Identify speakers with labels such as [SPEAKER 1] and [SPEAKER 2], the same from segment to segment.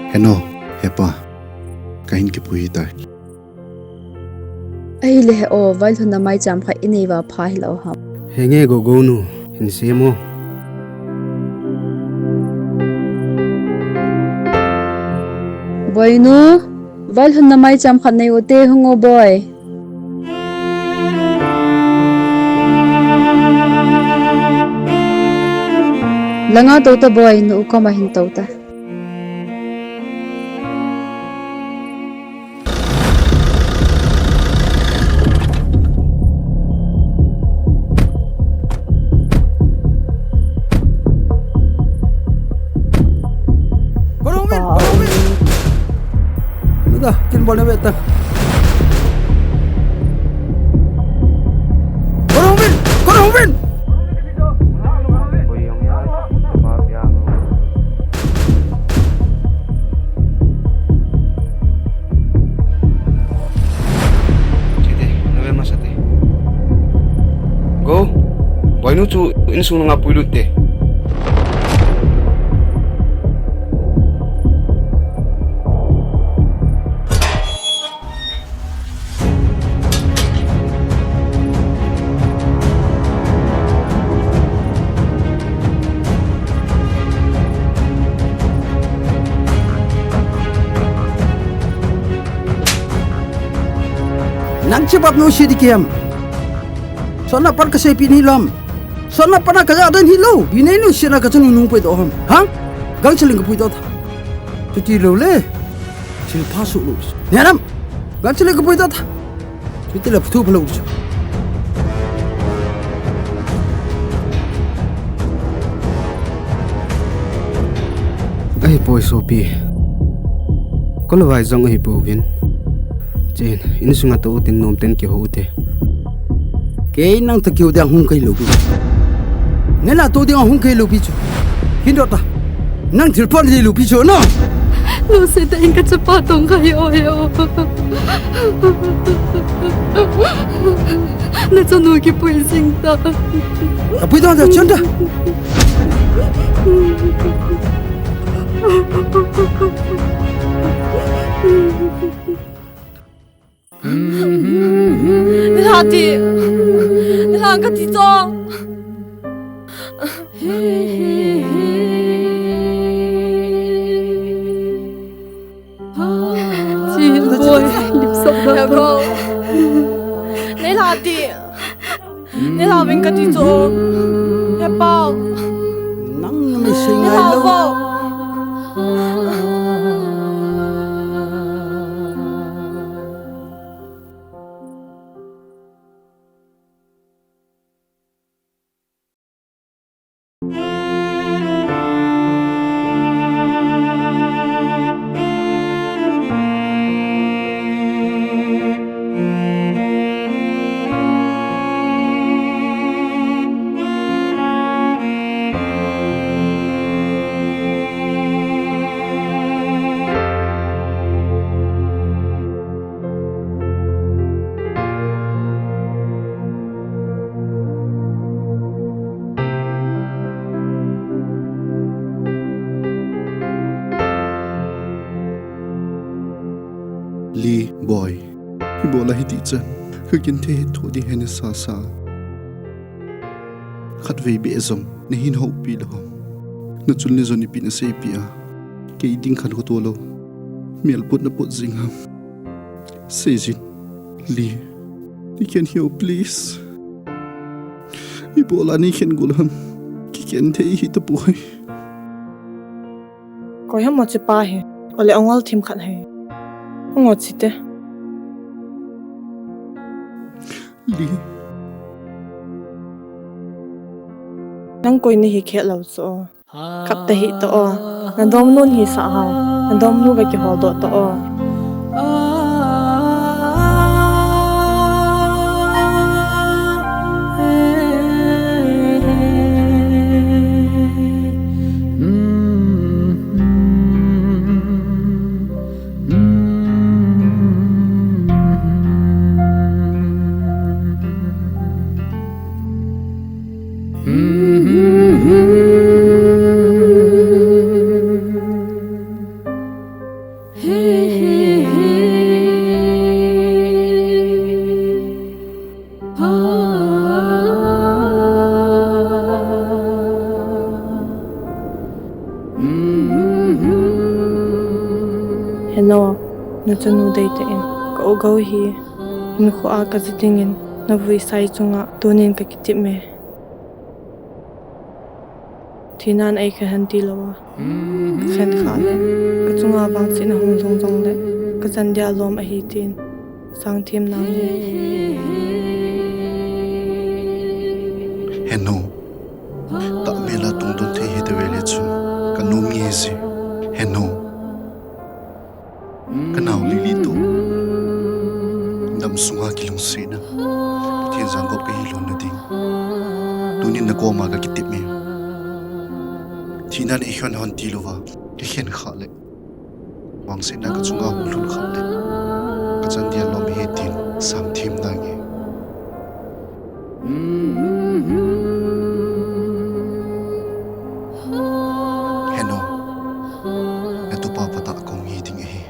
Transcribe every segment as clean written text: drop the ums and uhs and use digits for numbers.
[SPEAKER 1] Eno, hepa, kahin ki pui ta.
[SPEAKER 2] Ai le o vai thuna mai cham kha ineva phai lo ha.
[SPEAKER 3] Henge go nu in semo.
[SPEAKER 2] Boineo, vai thuna mai cham kha nei ote hungo boy. Langa to ta boy nu ko ma hin to ta.
[SPEAKER 3] Boleh betul. Korang win. Go. Boineo tu insung ngapui lut deh. Nang cepat no sidikiam. Sona par kasai pinilam. Sona pana kaja dan hilo. Binenu sina kaja nung pui to ham. Ha? Gang celing pui to. Cuti lo le. Cil pasuk lo. Nyaram. Gang celing pui to. Cuti la putu pelo. Ai boy sopi. Kalau vai zong ai povin. Jen, ini sungai tu tin nom ten kau hote. Kau nang tak kau dia hung kai lobi. Nela tu dia hung kai lobi tu. Hindot ta. Nang telefon dia lobi tu no.
[SPEAKER 2] Lu sedang ingkat cepat dong kayo yo. Na canu ki pui sing ta.
[SPEAKER 3] Apa itu ada canda?
[SPEAKER 4] Hati, angkat itu.
[SPEAKER 2] Boy, Lip sok
[SPEAKER 4] Heo
[SPEAKER 2] da.
[SPEAKER 4] go. Nei la ti. Nei la ving ka ti zo. He pao.
[SPEAKER 3] Nang may say
[SPEAKER 4] Nei
[SPEAKER 3] ngay
[SPEAKER 4] la
[SPEAKER 3] lâu.
[SPEAKER 4] bo.
[SPEAKER 1] Lee boy Ibola hiti chan Khaginthe thodi hene sa sa Khatvei be ezom ne hin ho pi lo Na chulne zoni pi na sei pi a Ke ding khan ko to lo Mel put na put zing ham Sejin Lee You can hear please Ibola ni Hengoulam Ki ken the hi to boy
[SPEAKER 4] Ko hem mo chi pa he. Ole ongol thim khat he. Ngo chi te.
[SPEAKER 1] Lee
[SPEAKER 4] Nang koi ni hi khet lo so. Kap te hi to o. Na dom nun hi sa ha. Na dom nu ga ki hol do to o. Heno, na chanu dei te in. Ko go hi. In khu a ka zitingin. Na vui sai chunga tunin ka kitip me. Thinan ai ka han ti lawa. Khen khale. Ka chunga wang sin hong zong zong le. Ka chandia lom a hi tin. Sang thim nang le.
[SPEAKER 1] Heno Ta mela tung don the hi de wele chun Kanom nge si Heno Kanaw lili to Dam sunga kilong sena Tien zanggop ka hilon na ding Tunin na koma ka kitip me Tinan ihyon hon tilowa Khen khale Wang sena ka chunga hulun khale Kachan dia lom hi tin Sam thim nange Heno Natupa pata akong hiting ehi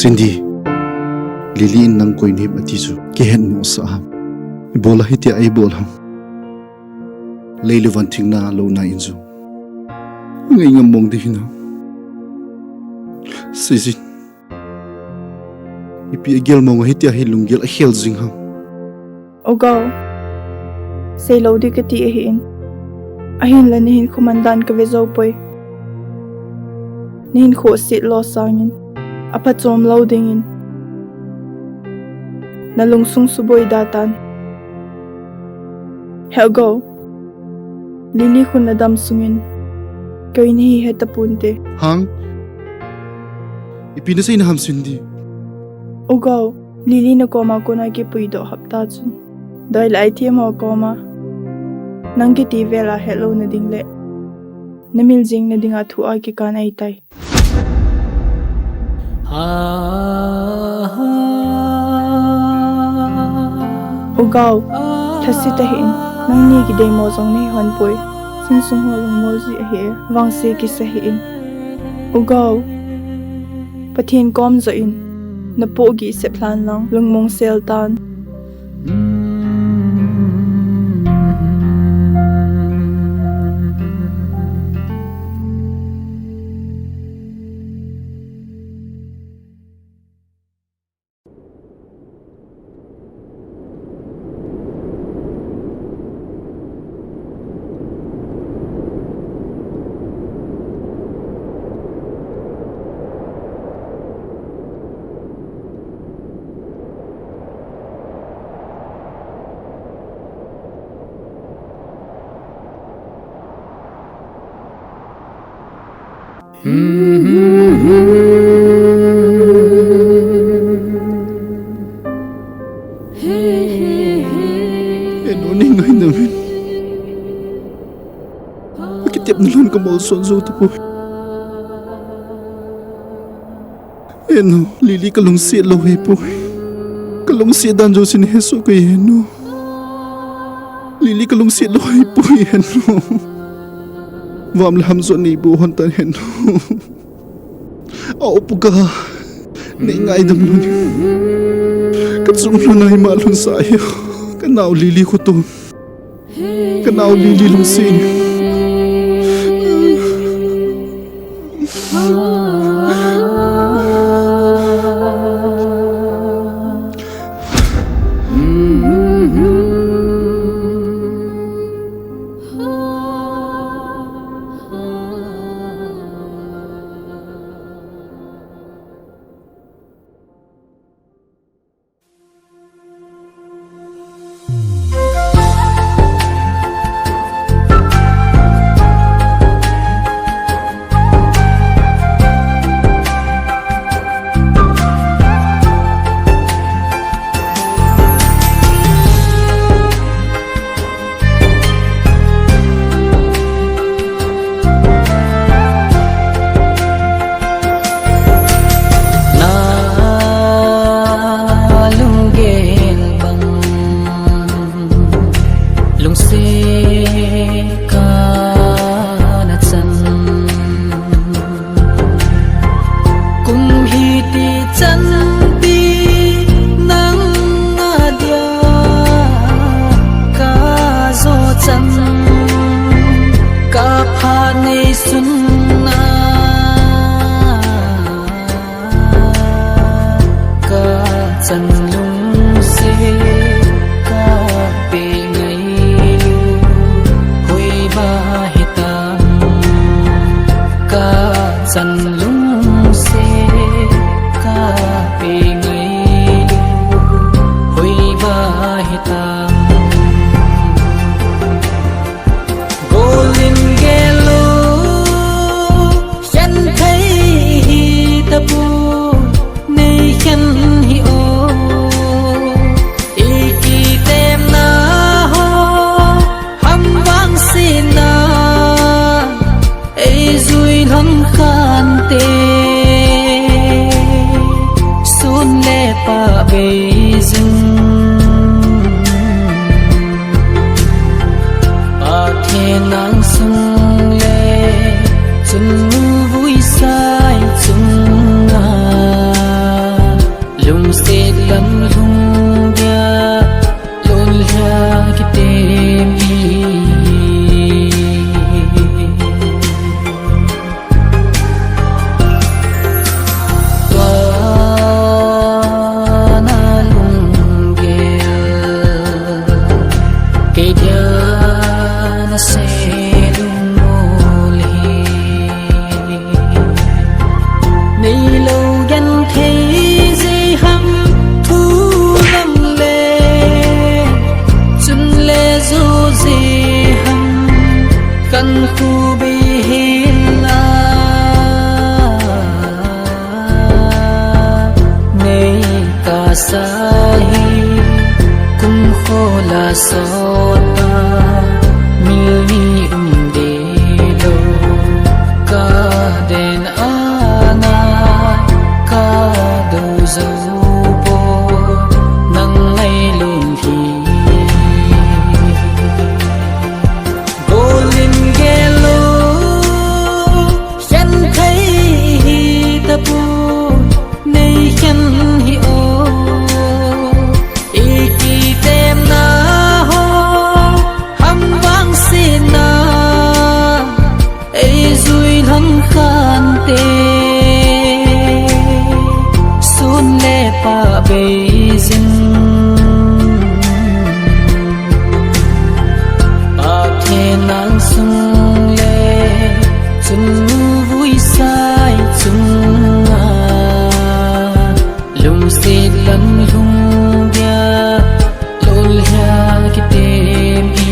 [SPEAKER 1] Cindy Lili in nang koi nim atisu kehen mo sa ham bola hitia ai bol ham leilevan thing na lo na inzu ngai ngam mong de hina sizin ipi gel mo hitia hilungel a hel jing ham
[SPEAKER 5] Ogaw say lo di kati ahin la nihin kumandan ka vezopoy nihin ko sit lo sangin apat som lo dingin nalungsung suboy datan Helgo Lili ko nadam sungin kay nihi hetapunte
[SPEAKER 1] hang ipi na say na ham Cindy
[SPEAKER 5] Ogaw Lili na koma ko na kipuido haptatsun dahil ay tiya mo koma nang kiti vela hello na dingle namiljing na dinga tuwa ki kan ay tay Ugaw thasitahin nang ni ki day mo zong ni honpoy sinsung holong mozi ahi wang se ki sahin Ugaw pathin kom zo in na pogi Seplen lang lungmong seltan
[SPEAKER 1] Sonzo to po. Eno, Lili kalong siya lo he po. Kalong siya danjo sin Heso ko eno. Lili kalong siya lo he po eno. Wam laham so ni buhon tan eno. Ao po ka. Naingay dam nun. Katsung na himalon sayo. Kanaw Lili ko to. Kanaw Lili long sin.
[SPEAKER 6] se dumoli nei lo gan thei ji ham thu lam le chun le zo ji ham kan khu bi hila nei ka sahi kum khola sota milni umde lo ka den ana ka do zo bo nang ngai lung hi golin gelo yan thai hi ta pu nei khen hi o iki tem na ho ham bang sin na ei zui hang khan te sun le pa be zin pa the nang sung le chung vui sai chung a lung se lan lung ya lol ya ki tem hi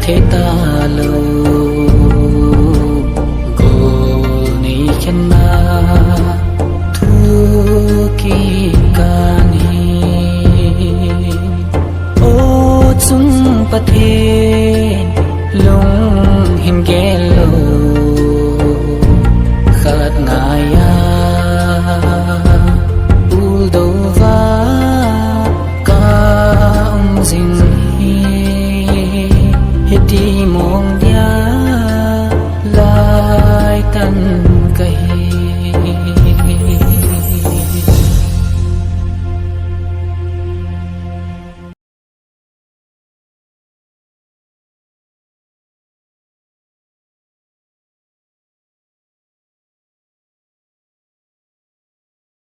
[SPEAKER 6] thế ta lâu cô ni khen na thu ki ca ni ô chung pa the